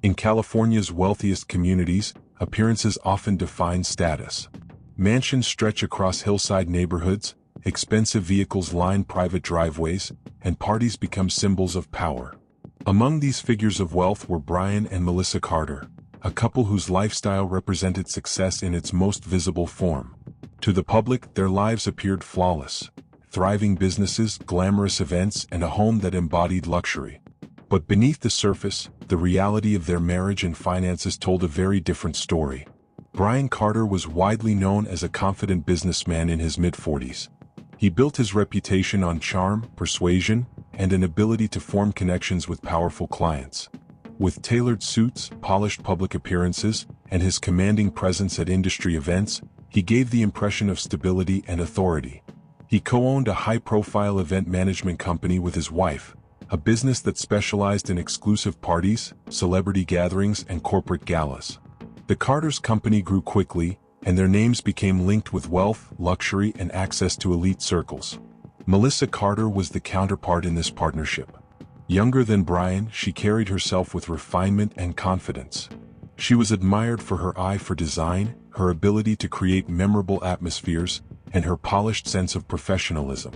In California's wealthiest communities, appearances often define status. Mansions stretch across hillside neighborhoods, expensive vehicles line private driveways, and parties become symbols of power. Among these figures of wealth were Brian and Melissa Carter, a couple whose lifestyle represented success in its most visible form. To the public, their lives appeared flawless. Thriving businesses, glamorous events, and a home that embodied luxury. But beneath the surface, the reality of their marriage and finances told a very different story. Brian Carter was widely known as a confident businessman in his mid-40s. He built his reputation on charm, persuasion, and an ability to form connections with powerful clients. With tailored suits, polished public appearances, and his commanding presence at industry events, he gave the impression of stability and authority. He co-owned a high-profile event management company with his wife, a business that specialized in exclusive parties, celebrity gatherings, and corporate galas. The Carter's company grew quickly, and their names became linked with wealth, luxury, and access to elite circles. Melissa Carter was the counterpart in this partnership. Younger than Brian, she carried herself with refinement and confidence. She was admired for her eye for design, her ability to create memorable atmospheres, and her polished sense of professionalism.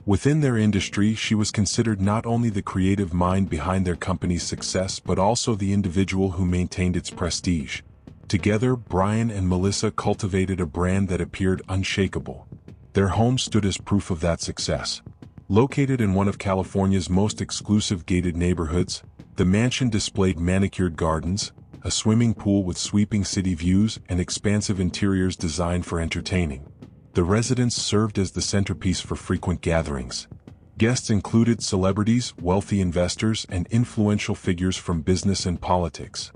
Within their industry, she was considered not only the creative mind behind their company's success but also the individual who maintained its prestige. Together, Brian and Melissa cultivated a brand that appeared unshakable. Their home stood as proof of that success. Located in one of California's most exclusive gated neighborhoods, the mansion displayed manicured gardens, a swimming pool with sweeping city views, and expansive interiors designed for entertaining. The residence served as the centerpiece for frequent gatherings. Guests included celebrities, wealthy investors, and influential figures from business and politics.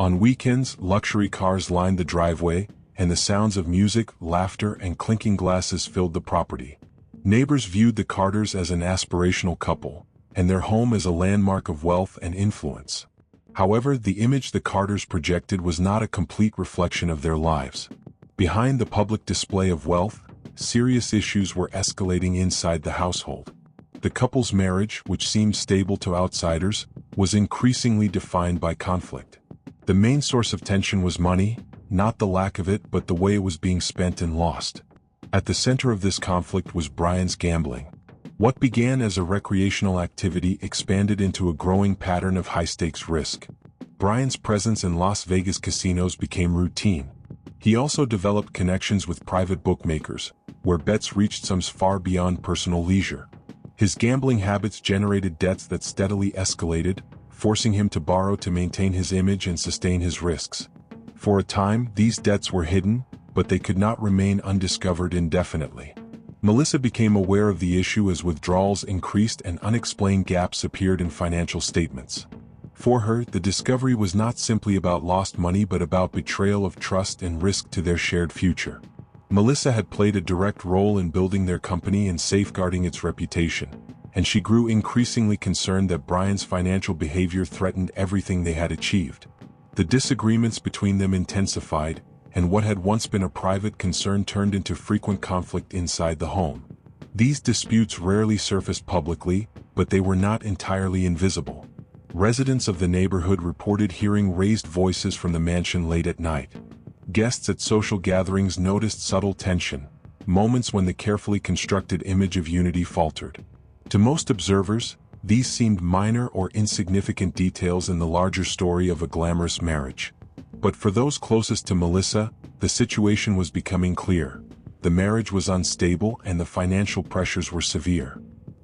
On weekends, luxury cars lined the driveway, and the sounds of music, laughter, and clinking glasses filled the property. Neighbors viewed the Carters as an aspirational couple, and their home as a landmark of wealth and influence. However, the image the Carters projected was not a complete reflection of their lives. Behind the public display of wealth, serious issues were escalating inside the household. The couple's marriage, which seemed stable to outsiders, was increasingly defined by conflict. The main source of tension was money, not the lack of it but the way it was being spent and lost. At the center of this conflict was Brian's gambling. What began as a recreational activity expanded into a growing pattern of high-stakes risk. Brian's presence in Las Vegas casinos became routine. He also developed connections with private bookmakers, where bets reached sums far beyond personal leisure. His gambling habits generated debts that steadily escalated, forcing him to borrow to maintain his image and sustain his risks. For a time, these debts were hidden, but they could not remain undiscovered indefinitely. Melissa became aware of the issue as withdrawals increased and unexplained gaps appeared in financial statements. For her, the discovery was not simply about lost money but about betrayal of trust and risk to their shared future. Melissa had played a direct role in building their company and safeguarding its reputation, and she grew increasingly concerned that Brian's financial behavior threatened everything they had achieved. The disagreements between them intensified, and what had once been a private concern turned into frequent conflict inside the home. These disputes rarely surfaced publicly, but they were not entirely invisible. Residents of the neighborhood reported hearing raised voices from the mansion late at night. Guests at social gatherings noticed subtle tension, moments when the carefully constructed image of unity faltered. To most observers, these seemed minor or insignificant details in the larger story of a glamorous marriage. But for those closest to Melissa, the situation was becoming clear. The marriage was unstable and the financial pressures were severe.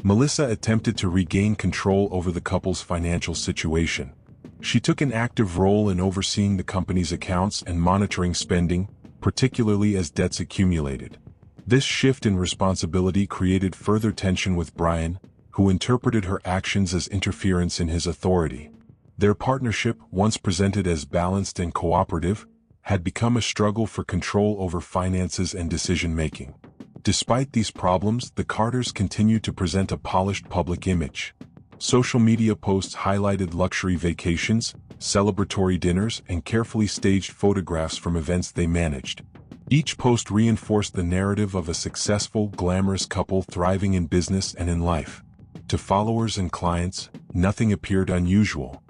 Melissa attempted to regain control over the couple's financial situation. She took an active role in overseeing the company's accounts and monitoring spending, particularly as debts accumulated. This shift in responsibility created further tension with Brian, who interpreted her actions as interference in his authority. Their partnership, once presented as balanced and cooperative, had become a struggle for control over finances and decision-making. Despite these problems, the Carters continued to present a polished public image. Social media posts highlighted luxury vacations, celebratory dinners, and carefully staged photographs from events they managed. Each post reinforced the narrative of a successful, glamorous couple thriving in business and in life. To followers and clients, nothing appeared unusual.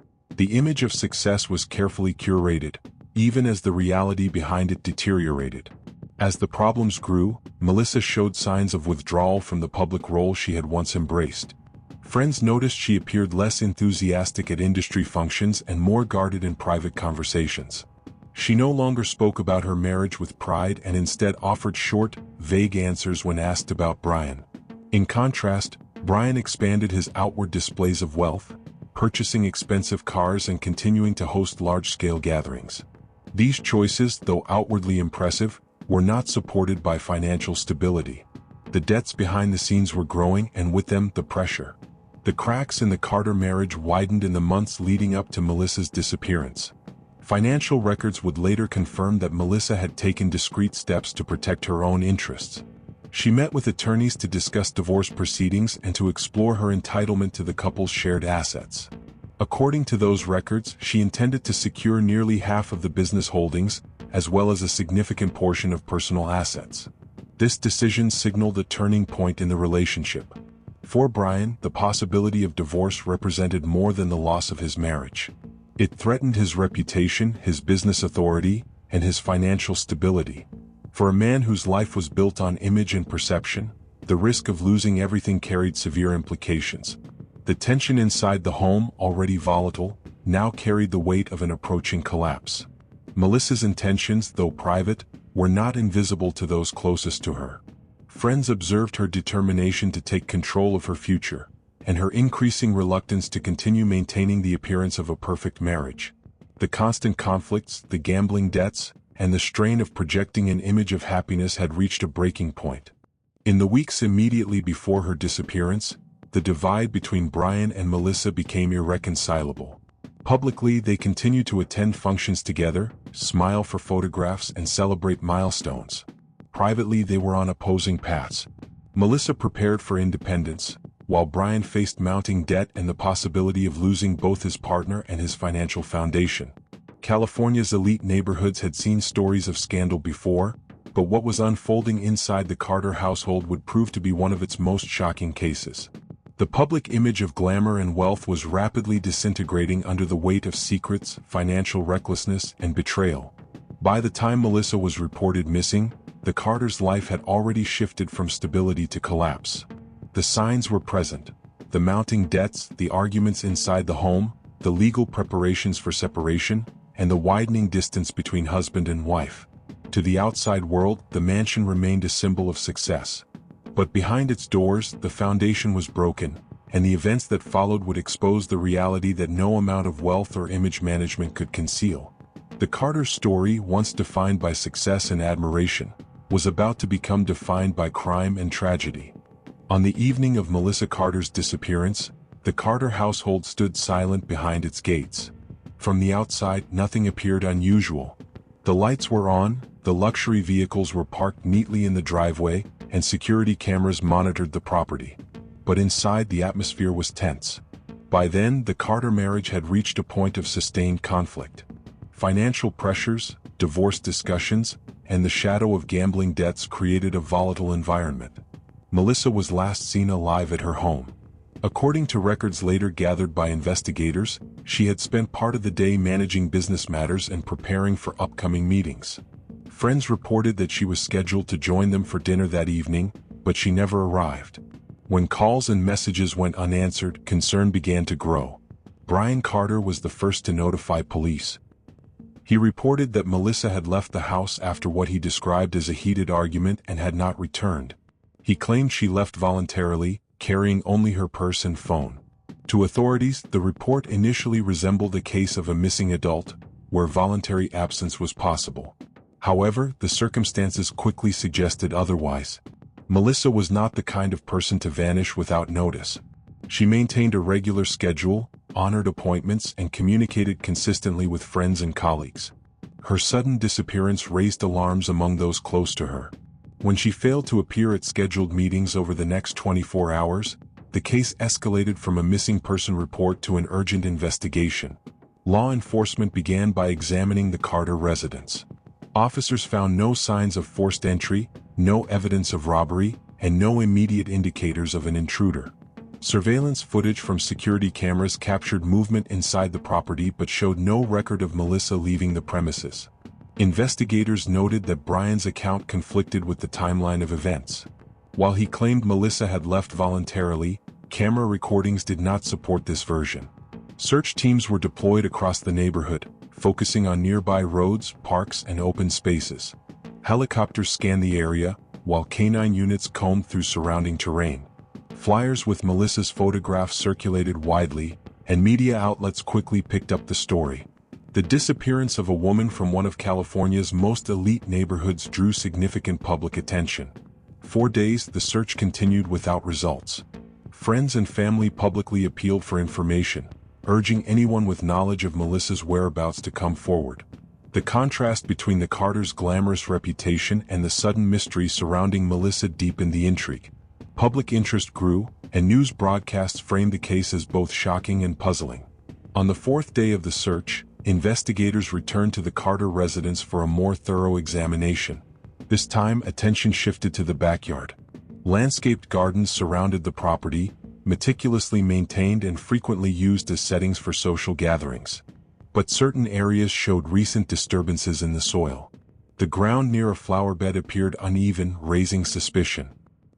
The image of success was carefully curated, even as the reality behind it deteriorated. As the problems grew, Melissa showed signs of withdrawal from the public role she had once embraced. Friends noticed she appeared less enthusiastic at industry functions and more guarded in private conversations. She no longer spoke about her marriage with pride and instead offered short, vague answers when asked about Brian. In contrast, Brian expanded his outward displays of wealth, purchasing expensive cars and continuing to host large-scale gatherings. These choices, though outwardly impressive, were not supported by financial stability. The debts behind the scenes were growing, and with them, the pressure. The cracks in the Carter marriage widened in the months leading up to Melissa's disappearance. Financial records would later confirm that Melissa had taken discreet steps to protect her own interests. She met with attorneys to discuss divorce proceedings and to explore her entitlement to the couple's shared assets. According to those records, she intended to secure nearly half of the business holdings, as well as a significant portion of personal assets. This decision signaled a turning point in the relationship. For Brian, the possibility of divorce represented more than the loss of his marriage. It threatened his reputation, his business authority, and his financial stability. For a man whose life was built on image and perception, the risk of losing everything carried severe implications. The tension inside the home, already volatile, now carried the weight of an approaching collapse. Melissa's intentions, though private, were not invisible to those closest to her. Friends observed her determination to take control of her future, and her increasing reluctance to continue maintaining the appearance of a perfect marriage. The constant conflicts, the gambling debts, and the strain of projecting an image of happiness had reached a breaking point. In the weeks immediately before her disappearance, the divide between Brian and Melissa became irreconcilable. Publicly, they continued to attend functions together, smile for photographs, and celebrate milestones. Privately, they were on opposing paths. Melissa prepared for independence, while Brian faced mounting debt and the possibility of losing both his partner and his financial foundation. California's elite neighborhoods had seen stories of scandal before, but what was unfolding inside the Carter household would prove to be one of its most shocking cases. The public image of glamour and wealth was rapidly disintegrating under the weight of secrets, financial recklessness, and betrayal. By the time Melissa was reported missing, the Carters' life had already shifted from stability to collapse. The signs were present: the mounting debts, the arguments inside the home, the legal preparations for separation, and the widening distance between husband and wife. To the outside world, the mansion remained a symbol of success. But behind its doors, the foundation was broken, and the events that followed would expose the reality that no amount of wealth or image management could conceal. The Carter story, once defined by success and admiration, was about to become defined by crime and tragedy. On the evening of Melissa Carter's disappearance, the Carter household stood silent behind its gates. From the outside, nothing appeared unusual. The lights were on, the luxury vehicles were parked neatly in the driveway, and security cameras monitored the property. But inside, the atmosphere was tense. By then, the Carter marriage had reached a point of sustained conflict. Financial pressures, divorce discussions, and the shadow of gambling debts created a volatile environment. Melissa was last seen alive at her home. According to records later gathered by investigators, she had spent part of the day managing business matters and preparing for upcoming meetings. Friends reported that she was scheduled to join them for dinner that evening, but she never arrived. When calls and messages went unanswered, concern began to grow. Brian Carter was the first to notify police. He reported that Melissa had left the house after what he described as a heated argument and had not returned. He claimed she left voluntarily, carrying only her purse and phone. To authorities, the report initially resembled a case of a missing adult, where voluntary absence was possible. However, the circumstances quickly suggested otherwise. Melissa was not the kind of person to vanish without notice. She maintained a regular schedule, honored appointments, and communicated consistently with friends and colleagues. Her sudden disappearance raised alarms among those close to her. When she failed to appear at scheduled meetings over the next 24 hours, the case escalated from a missing person report to an urgent investigation. Law enforcement began by examining the Carter residence. Officers found no signs of forced entry, no evidence of robbery, and no immediate indicators of an intruder. Surveillance footage from security cameras captured movement inside the property but showed no record of Melissa leaving the premises. Investigators noted that Brian's account conflicted with the timeline of events. While he claimed Melissa had left voluntarily, camera recordings did not support this version. Search teams were deployed across the neighborhood, focusing on nearby roads, parks, and open spaces. Helicopters scanned the area, while canine units combed through surrounding terrain. Flyers with Melissa's photograph circulated widely, and media outlets quickly picked up the story. The disappearance of a woman from one of California's most elite neighborhoods drew significant public attention. For days, the search continued without results. Friends and family publicly appealed for information, urging anyone with knowledge of Melissa's whereabouts to come forward. The contrast between the Carters' glamorous reputation and the sudden mystery surrounding Melissa deepened the intrigue. Public interest grew, and news broadcasts framed the case as both shocking and puzzling. On the fourth day of the search, investigators returned to the Carter residence for a more thorough examination. This time, attention shifted to the backyard. Landscaped gardens surrounded the property, meticulously maintained and frequently used as settings for social gatherings. But certain areas showed recent disturbances in the soil. The ground near a flower bed appeared uneven, raising suspicion.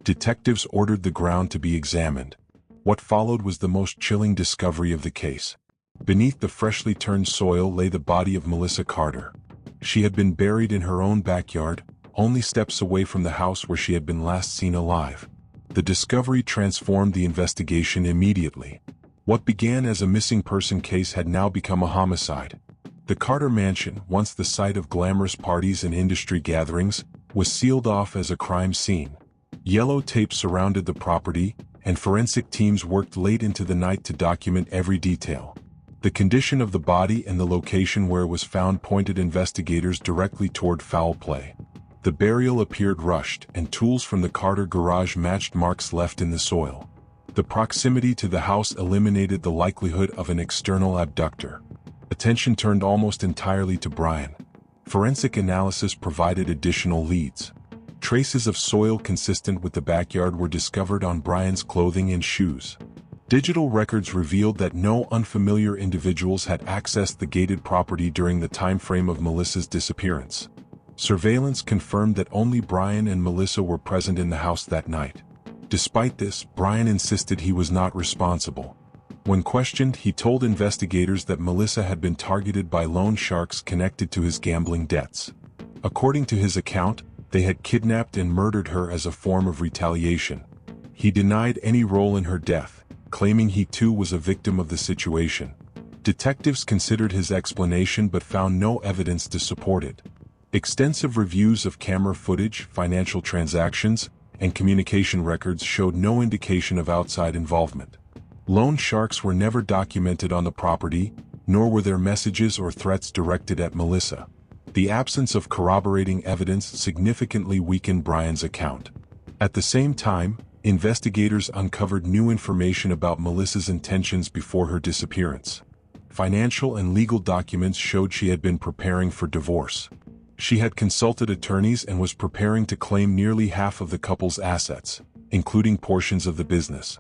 Detectives ordered the ground to be examined. What followed was the most chilling discovery of the case. Beneath the freshly turned soil lay the body of Melissa Carter. She had been buried in her own backyard, only steps away from the house where she had been last seen alive. The discovery transformed the investigation immediately. What began as a missing person case had now become a homicide. The Carter mansion, once the site of glamorous parties and industry gatherings, was sealed off as a crime scene. Yellow tape surrounded the property, and forensic teams worked late into the night to document every detail. The condition of the body and the location where it was found pointed investigators directly toward foul play. The burial appeared rushed, and tools from the Carter garage matched marks left in the soil. The proximity to the house eliminated the likelihood of an external abductor. Attention turned almost entirely to Brian. Forensic analysis provided additional leads. Traces of soil consistent with the backyard were discovered on Brian's clothing and shoes. Digital records revealed that no unfamiliar individuals had accessed the gated property during the time frame of Melissa's disappearance. Surveillance confirmed that only Brian and Melissa were present in the house that night. Despite this, Brian insisted he was not responsible. When questioned, he told investigators that Melissa had been targeted by loan sharks connected to his gambling debts. According to his account, they had kidnapped and murdered her as a form of retaliation. He denied any role in her death, claiming he too was a victim of the situation. Detectives considered his explanation but found no evidence to support it. Extensive reviews of camera footage, financial transactions, and communication records showed no indication of outside involvement. Loan sharks were never documented on the property, nor were there messages or threats directed at Melissa. The absence of corroborating evidence significantly weakened Brian's account. At the same time, investigators uncovered new information about Melissa's intentions before her disappearance. Financial and legal documents showed she had been preparing for divorce. She had consulted attorneys and was preparing to claim nearly half of the couple's assets, including portions of the business.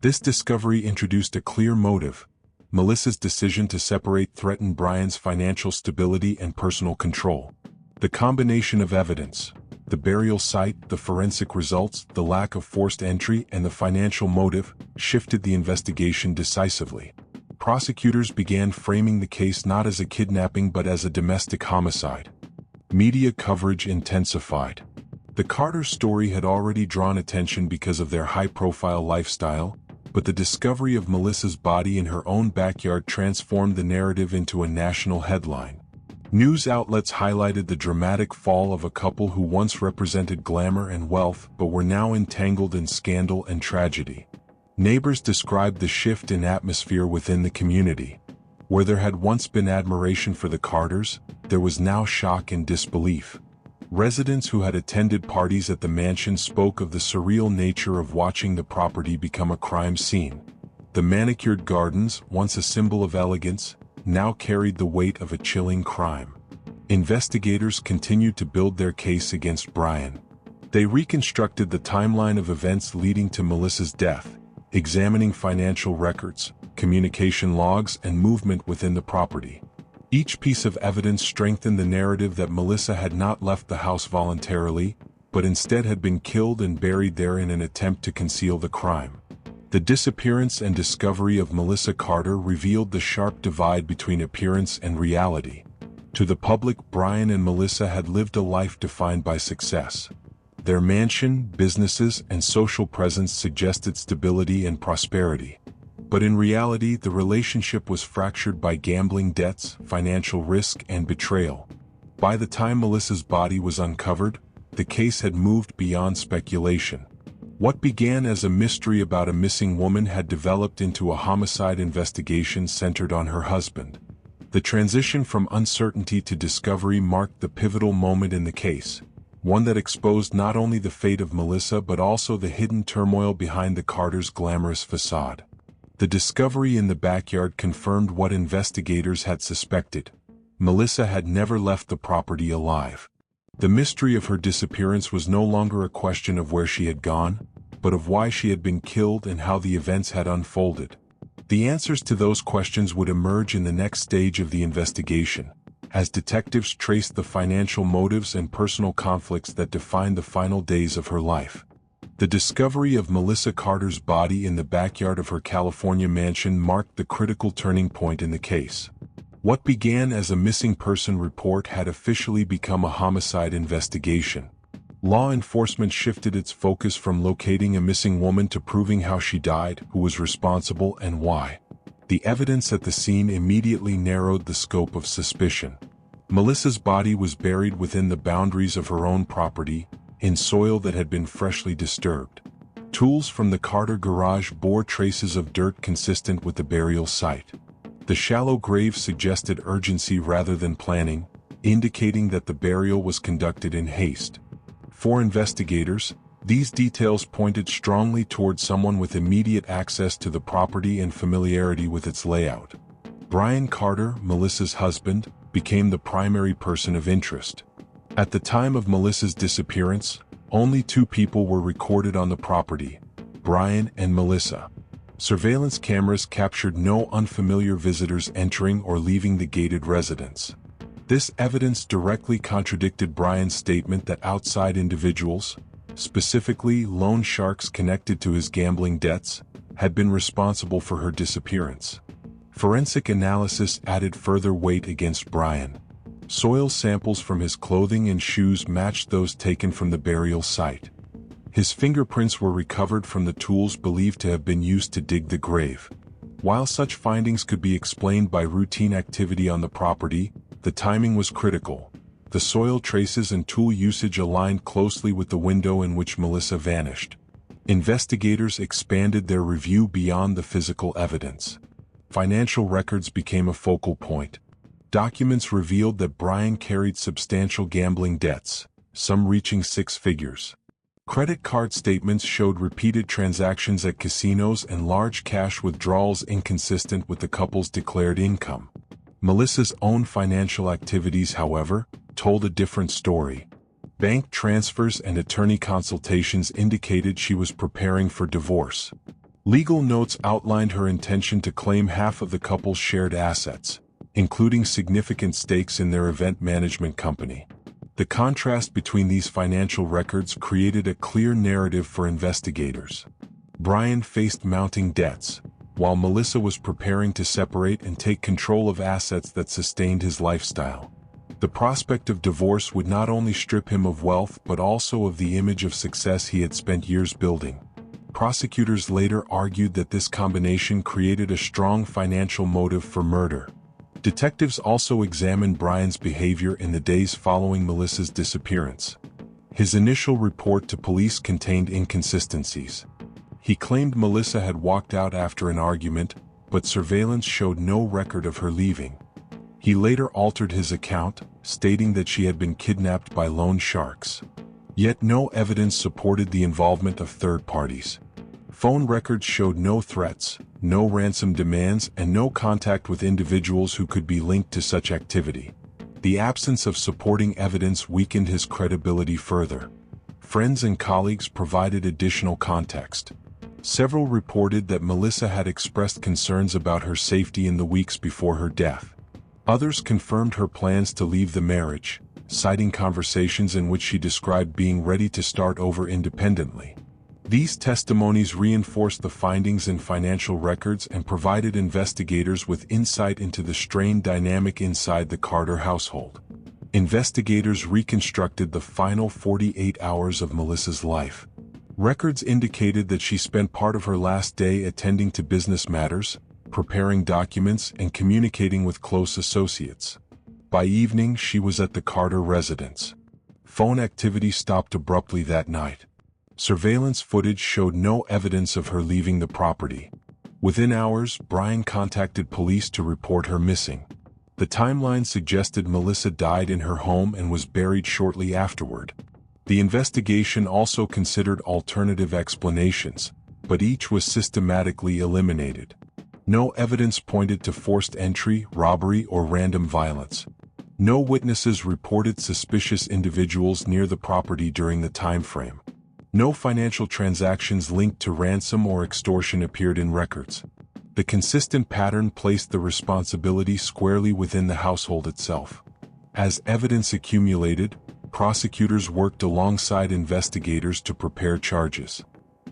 This discovery introduced a clear motive. Melissa's decision to separate threatened Brian's financial stability and personal control. The combination of evidence, the burial site, the forensic results, the lack of forced entry, and the financial motive, shifted the investigation decisively. Prosecutors began framing the case not as a kidnapping but as a domestic homicide. Media coverage intensified. The Carter story had already drawn attention because of their high-profile lifestyle, but the discovery of Melissa's body in her own backyard transformed the narrative into a national headline. News outlets highlighted the dramatic fall of a couple who once represented glamour and wealth but were now entangled in scandal and tragedy. Neighbors described the shift in atmosphere within the community. Where there had once been admiration for the Carters, there was now shock and disbelief. Residents who had attended parties at the mansion spoke of the surreal nature of watching the property become a crime scene. The manicured gardens, once a symbol of elegance, now carried the weight of a chilling crime. Investigators continued to build their case against Brian. They reconstructed the timeline of events leading to Melissa's death, examining financial records, communication logs, and movement within the property. Each piece of evidence strengthened the narrative that Melissa had not left the house voluntarily, but instead had been killed and buried there in an attempt to conceal the crime. The disappearance and discovery of Melissa Carter revealed the sharp divide between appearance and reality. To the public, Brian and Melissa had lived a life defined by success. Their mansion, businesses, and social presence suggested stability and prosperity. But in reality, the relationship was fractured by gambling debts, financial risk, and betrayal. By the time Melissa's body was uncovered, the case had moved beyond speculation. What began as a mystery about a missing woman had developed into a homicide investigation centered on her husband. The transition from uncertainty to discovery marked the pivotal moment in the case, one that exposed not only the fate of Melissa but also the hidden turmoil behind the Carters' glamorous facade. The discovery in the backyard confirmed what investigators had suspected. Melissa had never left the property alive. The mystery of her disappearance was no longer a question of where she had gone, but of why she had been killed and how the events had unfolded. The answers to those questions would emerge in the next stage of the investigation, as detectives traced the financial motives and personal conflicts that defined the final days of her life. The discovery of Melissa Carter's body in the backyard of her California mansion marked the critical turning point in the case. What began as a missing person report had officially become a homicide investigation. Law enforcement shifted its focus from locating a missing woman to proving how she died, who was responsible, and why. The evidence at the scene immediately narrowed the scope of suspicion. Melissa's body was buried within the boundaries of her own property, in soil that had been freshly disturbed. Tools from the Carter garage bore traces of dirt consistent with the burial site. The shallow grave suggested urgency rather than planning, indicating that the burial was conducted in haste. For investigators, these details pointed strongly toward someone with immediate access to the property and familiarity with its layout. Brian Carter, Melissa's husband, became the primary person of interest. At the time of Melissa's disappearance, only 2 people were recorded on the property: Brian and Melissa. Surveillance cameras captured no unfamiliar visitors entering or leaving the gated residence. This evidence directly contradicted Brian's statement that outside individuals, specifically loan sharks connected to his gambling debts, had been responsible for her disappearance. Forensic analysis added further weight against Brian. Soil samples from his clothing and shoes matched those taken from the burial site. His fingerprints were recovered from the tools believed to have been used to dig the grave. While such findings could be explained by routine activity on the property, the timing was critical. The soil traces and tool usage aligned closely with the window in which Melissa vanished. Investigators expanded their review beyond the physical evidence. Financial records became a focal point. Documents revealed that Brian carried substantial gambling debts, some reaching 6 figures. Credit card statements showed repeated transactions at casinos and large cash withdrawals inconsistent with the couple's declared income. Melissa's own financial activities, however, told a different story. Bank transfers and attorney consultations indicated she was preparing for divorce. Legal notes outlined her intention to claim half of the couple's shared assets, including significant stakes in their event management company. The contrast between these financial records created a clear narrative for investigators. Brian faced mounting debts, while Melissa was preparing to separate and take control of assets that sustained his lifestyle. The prospect of divorce would not only strip him of wealth but also of the image of success he had spent years building. Prosecutors later argued that this combination created a strong financial motive for murder. Detectives also examined Brian's behavior in the days following Melissa's disappearance. His initial report to police contained inconsistencies. He claimed Melissa had walked out after an argument, but surveillance showed no record of her leaving. He later altered his account, stating that she had been kidnapped by loan sharks. Yet no evidence supported the involvement of third parties. Phone records showed no threats, no ransom demands, and no contact with individuals who could be linked to such activity. The absence of supporting evidence weakened his credibility further. Friends and colleagues provided additional context. Several reported that Melissa had expressed concerns about her safety in the weeks before her death. Others confirmed her plans to leave the marriage, citing conversations in which she described being ready to start over independently. These testimonies reinforced the findings in financial records and provided investigators with insight into the strained dynamic inside the Carter household. Investigators reconstructed the final 48 hours of Melissa's life. Records indicated that she spent part of her last day attending to business matters, preparing documents, and communicating with close associates. By evening, she was at the Carter residence. Phone activity stopped abruptly that night. Surveillance footage showed no evidence of her leaving the property. Within hours, Brian contacted police to report her missing. The timeline suggested Melissa died in her home and was buried shortly afterward. The investigation also considered alternative explanations, but each was systematically eliminated. No evidence pointed to forced entry, robbery, or random violence. No witnesses reported suspicious individuals near the property during the time frame. No financial transactions linked to ransom or extortion appeared in records. The consistent pattern placed the responsibility squarely within the household itself. As evidence accumulated, prosecutors worked alongside investigators to prepare charges.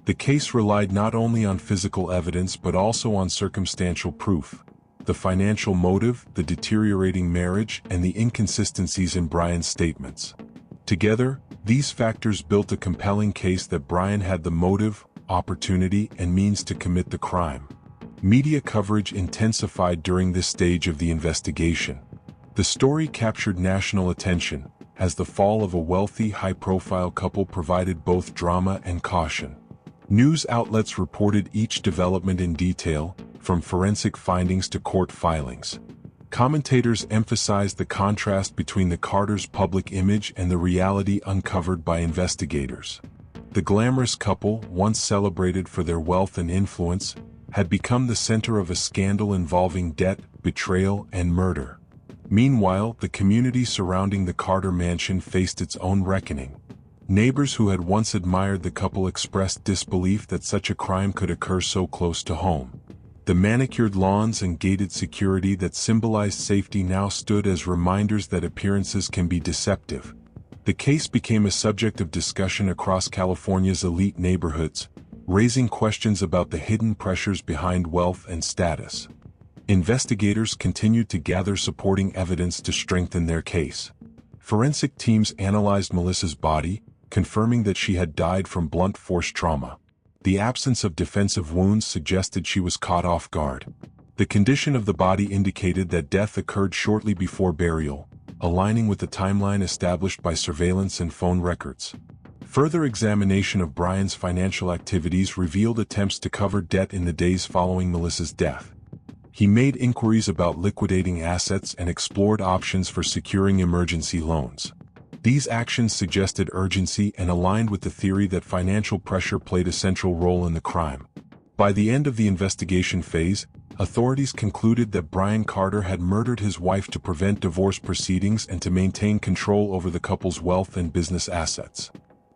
The case relied not only on physical evidence but also on circumstantial proof. The financial motive, the deteriorating marriage, and the inconsistencies in Brian's statements. Together, these factors built a compelling case that Brian had the motive, opportunity, and means to commit the crime. Media coverage intensified during this stage of the investigation. The story captured national attention, as the fall of a wealthy, high-profile couple provided both drama and caution. News outlets reported each development in detail, from forensic findings to court filings. Commentators emphasized the contrast between the Carters' public image and the reality uncovered by investigators. The glamorous couple, once celebrated for their wealth and influence, had become the center of a scandal involving debt, betrayal, and murder. Meanwhile, the community surrounding the Carter mansion faced its own reckoning. Neighbors who had once admired the couple expressed disbelief that such a crime could occur so close to home. The manicured lawns and gated security that symbolized safety now stood as reminders that appearances can be deceptive. The case became a subject of discussion across California's elite neighborhoods, raising questions about the hidden pressures behind wealth and status. Investigators continued to gather supporting evidence to strengthen their case. Forensic teams analyzed Melissa's body, confirming that she had died from blunt force trauma. The absence of defensive wounds suggested she was caught off guard. The condition of the body indicated that death occurred shortly before burial, aligning with the timeline established by surveillance and phone records. Further examination of Brian's financial activities revealed attempts to cover debt in the days following Melissa's death. He made inquiries about liquidating assets and explored options for securing emergency loans. These actions suggested urgency and aligned with the theory that financial pressure played a central role in the crime. By the end of the investigation phase, authorities concluded that Brian Carter had murdered his wife to prevent divorce proceedings and to maintain control over the couple's wealth and business assets.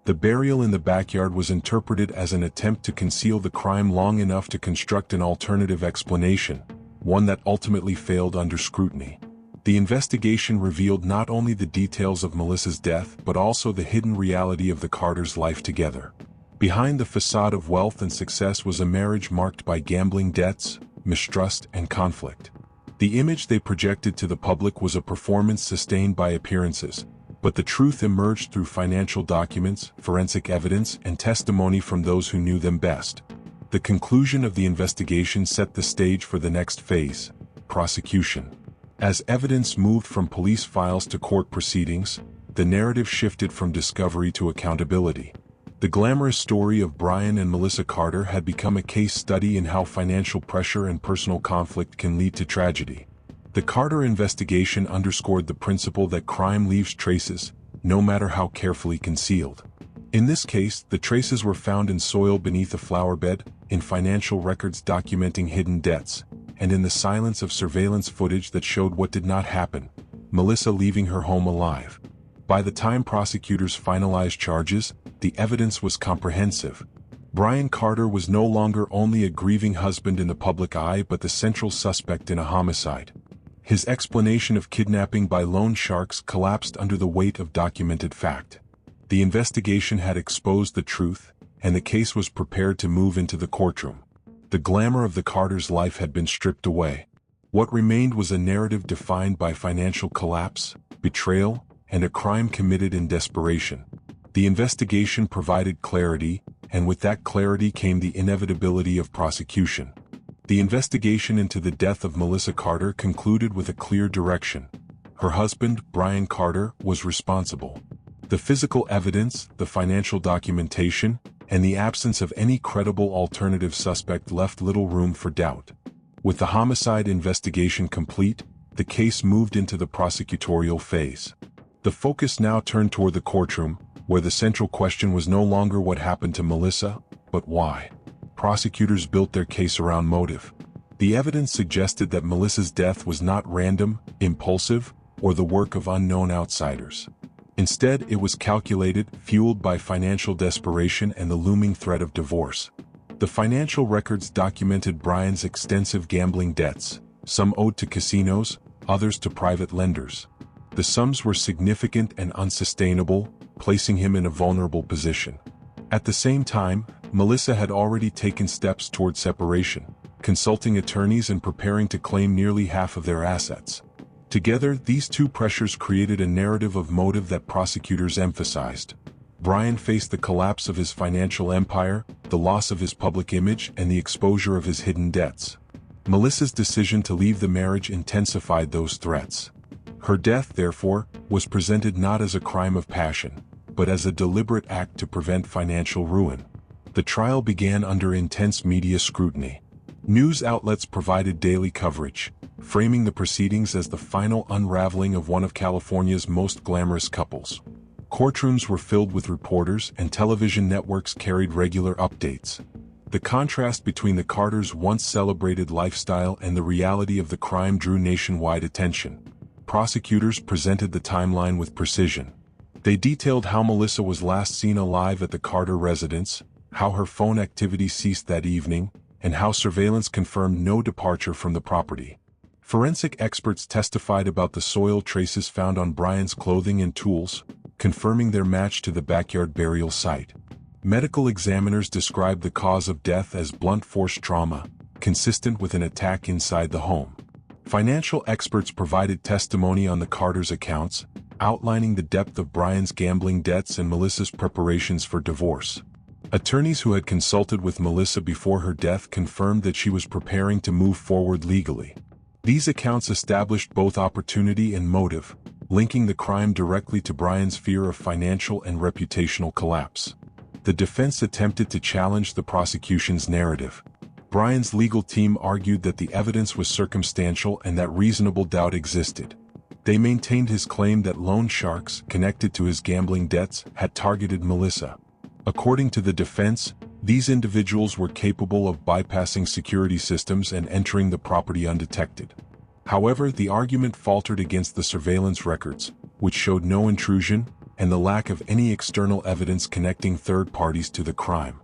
The burial in the backyard was interpreted as an attempt to conceal the crime long enough to construct an alternative explanation, one that ultimately failed under scrutiny. The investigation revealed not only the details of Melissa's death but also the hidden reality of the Carters' life together. Behind the facade of wealth and success was a marriage marked by gambling debts, mistrust, and conflict. The image they projected to the public was a performance sustained by appearances, but the truth emerged through financial documents, forensic evidence, and testimony from those who knew them best. The conclusion of the investigation set the stage for the next phase: prosecution. As evidence moved from police files to court proceedings, the narrative shifted from discovery to accountability. The glamorous story of Brian and Melissa Carter had become a case study in how financial pressure and personal conflict can lead to tragedy. The Carter investigation underscored the principle that crime leaves traces, no matter how carefully concealed. In this case, the traces were found in soil beneath a flower bed, in financial records documenting hidden debts, and in the silence of surveillance footage that showed what did not happen: Melissa leaving her home alive. By the time prosecutors finalized charges, the evidence was comprehensive. Brian Carter was no longer only a grieving husband in the public eye but the central suspect in a homicide. His explanation of kidnapping by loan sharks collapsed under the weight of documented fact. The investigation had exposed the truth, and the case was prepared to move into the courtroom. The glamour of the Carters' life had been stripped away. What remained was a narrative defined by financial collapse, betrayal, and a crime committed in desperation. The investigation provided clarity, and with that clarity came the inevitability of prosecution. The investigation into the death of Melissa Carter concluded with a clear direction. Her husband, Brian Carter, was responsible. The physical evidence, the financial documentation, and the absence of any credible alternative suspect left little room for doubt. With the homicide investigation complete, the case moved into the prosecutorial phase. The focus now turned toward the courtroom, where the central question was no longer what happened to Melissa, but why. Prosecutors built their case around motive. The evidence suggested that Melissa's death was not random, impulsive, or the work of unknown outsiders. Instead, it was calculated, fueled by financial desperation and the looming threat of divorce. The financial records documented Brian's extensive gambling debts, some owed to casinos, others to private lenders. The sums were significant and unsustainable, placing him in a vulnerable position. At the same time, Melissa had already taken steps toward separation, consulting attorneys and preparing to claim nearly half of their assets. Together, these two pressures created a narrative of motive that prosecutors emphasized. Brian faced the collapse of his financial empire, the loss of his public image, and the exposure of his hidden debts. Melissa's decision to leave the marriage intensified those threats. Her death, therefore, was presented not as a crime of passion, but as a deliberate act to prevent financial ruin. The trial began under intense media scrutiny. News outlets provided daily coverage, framing the proceedings as the final unraveling of one of California's most glamorous couples. Courtrooms were filled with reporters, and television networks carried regular updates. The contrast between the Carters' once celebrated lifestyle and the reality of the crime drew nationwide attention. Prosecutors presented the timeline with precision. They detailed how Melissa was last seen alive at the Carter residence, how her phone activity ceased that evening, and how surveillance confirmed no departure from the property. Forensic experts testified about the soil traces found on Brian's clothing and tools, confirming their match to the backyard burial site. Medical examiners described the cause of death as blunt force trauma, consistent with an attack inside the home. Financial experts provided testimony on the Carters' accounts, outlining the depth of Brian's gambling debts and Melissa's preparations for divorce. Attorneys who had consulted with Melissa before her death confirmed that she was preparing to move forward legally. These accounts established both opportunity and motive, linking the crime directly to Brian's fear of financial and reputational collapse. The defense attempted to challenge the prosecution's narrative. Brian's legal team argued that the evidence was circumstantial and that reasonable doubt existed. They maintained his claim that loan sharks connected to his gambling debts had targeted Melissa. According to the defense, these individuals were capable of bypassing security systems and entering the property undetected. However, the argument faltered against the surveillance records, which showed no intrusion, and the lack of any external evidence connecting third parties to the crime.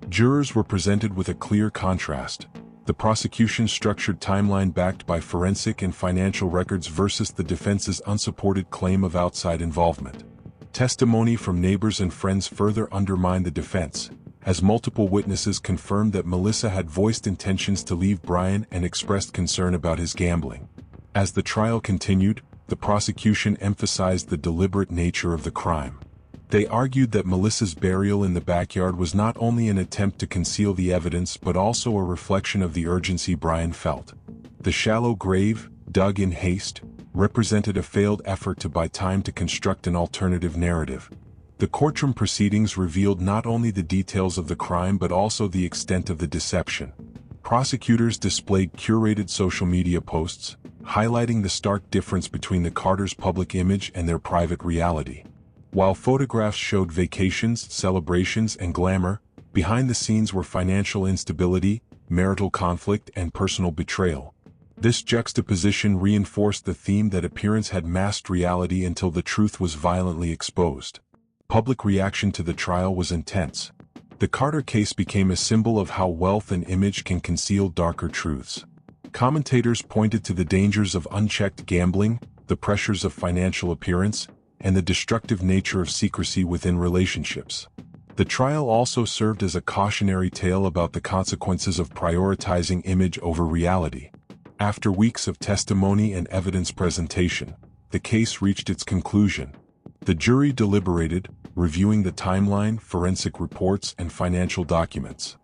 Jurors were presented with a clear contrast: the prosecution's structured timeline backed by forensic and financial records versus the defense's unsupported claim of outside involvement. Testimony from neighbors and friends further undermined the defense, as multiple witnesses confirmed that Melissa had voiced intentions to leave Brian and expressed concern about his gambling. As the trial continued, the prosecution emphasized the deliberate nature of the crime. They argued that Melissa's burial in the backyard was not only an attempt to conceal the evidence but also a reflection of the urgency Brian felt. The shallow grave, dug in haste, represented a failed effort to buy time to construct an alternative narrative. The courtroom proceedings revealed not only the details of the crime but also the extent of the deception. Prosecutors displayed curated social media posts, highlighting the stark difference between the Carters' public image and their private reality. While photographs showed vacations, celebrations, and glamour, behind the scenes were financial instability, marital conflict, and personal betrayal. This juxtaposition reinforced the theme that appearance had masked reality until the truth was violently exposed. Public reaction to the trial was intense. The Carter case became a symbol of how wealth and image can conceal darker truths. Commentators pointed to the dangers of unchecked gambling, the pressures of financial appearance, and the destructive nature of secrecy within relationships. The trial also served as a cautionary tale about the consequences of prioritizing image over reality. After weeks of testimony and evidence presentation, the case reached its conclusion. The jury deliberated, reviewing the timeline, forensic reports, and financial documents.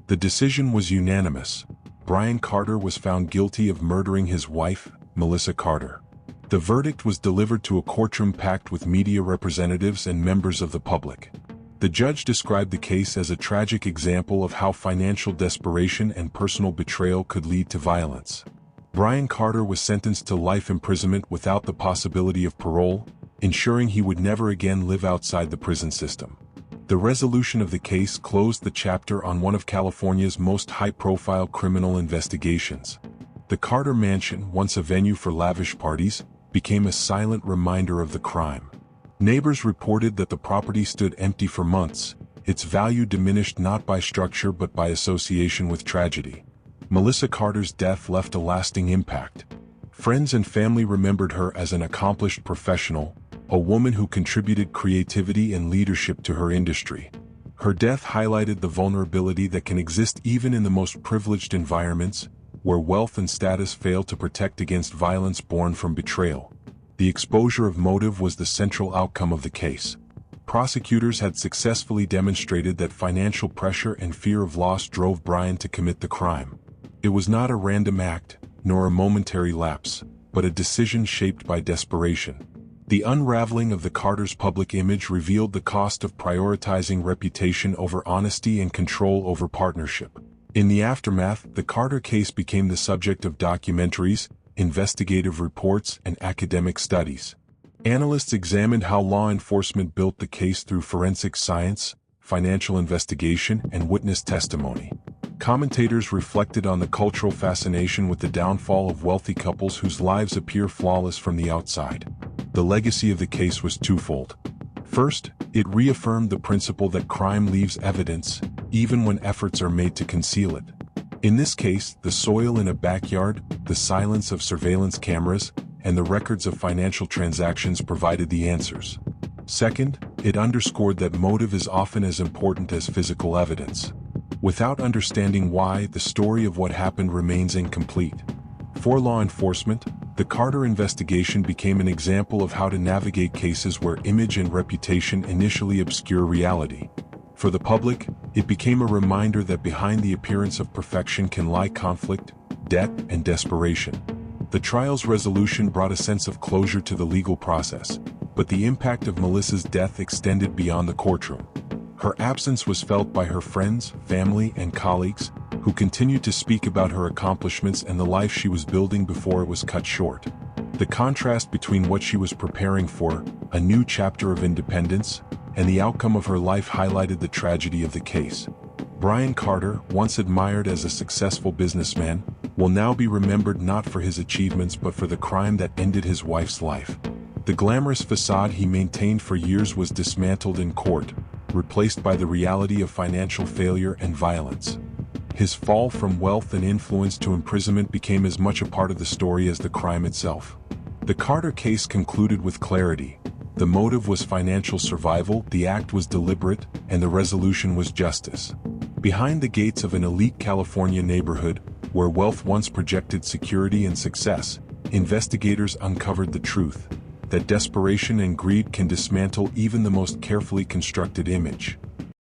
The decision was unanimous. Bryan Carter was found guilty of murdering his wife, Melissa Carter. The verdict was delivered to a courtroom packed with media representatives and members of the public. The judge described the case as a tragic example of how financial desperation and personal betrayal could lead to violence. Bryan Carter was sentenced to life imprisonment without the possibility of parole, ensuring he would never again live outside the prison system. The resolution of the case closed the chapter on one of California's most high-profile criminal investigations. The Carter mansion, once a venue for lavish parties, became a silent reminder of the crime. Neighbors reported that the property stood empty for months, its value diminished not by structure but by association with tragedy. Melissa Carter's death left a lasting impact. Friends and family remembered her as an accomplished professional, a woman who contributed creativity and leadership to her industry. Her death highlighted the vulnerability that can exist even in the most privileged environments, where wealth and status fail to protect against violence born from betrayal. The exposure of motive was the central outcome of the case. Prosecutors had successfully demonstrated that financial pressure and fear of loss drove Bryan to commit the crime. It was not a random act, nor a momentary lapse, but a decision shaped by desperation. The unraveling of the Carters' public image revealed the cost of prioritizing reputation over honesty and control over partnership. In the aftermath, the Carter case became the subject of documentaries, investigative reports, and academic studies. Analysts examined how law enforcement built the case through forensic science, financial investigation, and witness testimony. Commentators reflected on the cultural fascination with the downfall of wealthy couples whose lives appear flawless from the outside. The legacy of the case was twofold. First, it reaffirmed the principle that crime leaves evidence, even when efforts are made to conceal it. In this case, the soil in a backyard, the silence of surveillance cameras, and the records of financial transactions provided the answers. Second, it underscored that motive is often as important as physical evidence. Without understanding why, the story of what happened remains incomplete. For law enforcement, the Carter investigation became an example of how to navigate cases where image and reputation initially obscure reality. For the public, it became a reminder that behind the appearance of perfection can lie conflict, debt, and desperation. The trial's resolution brought a sense of closure to the legal process, but the impact of Melissa's death extended beyond the courtroom. Her absence was felt by her friends, family, and colleagues, who continued to speak about her accomplishments and the life she was building before it was cut short. The contrast between what she was preparing for, a new chapter of independence, and the outcome of her life highlighted the tragedy of the case. Bryan Carter, once admired as a successful businessman, will now be remembered not for his achievements but for the crime that ended his wife's life. The glamorous facade he maintained for years was dismantled in court, replaced by the reality of financial failure and violence. His fall from wealth and influence to imprisonment became as much a part of the story as the crime itself. The Carter case concluded with clarity. The motive was financial survival, the act was deliberate, and the resolution was justice. Behind the gates of an elite California neighborhood, where wealth once projected security and success, investigators uncovered the truth that desperation and greed can dismantle even the most carefully constructed image.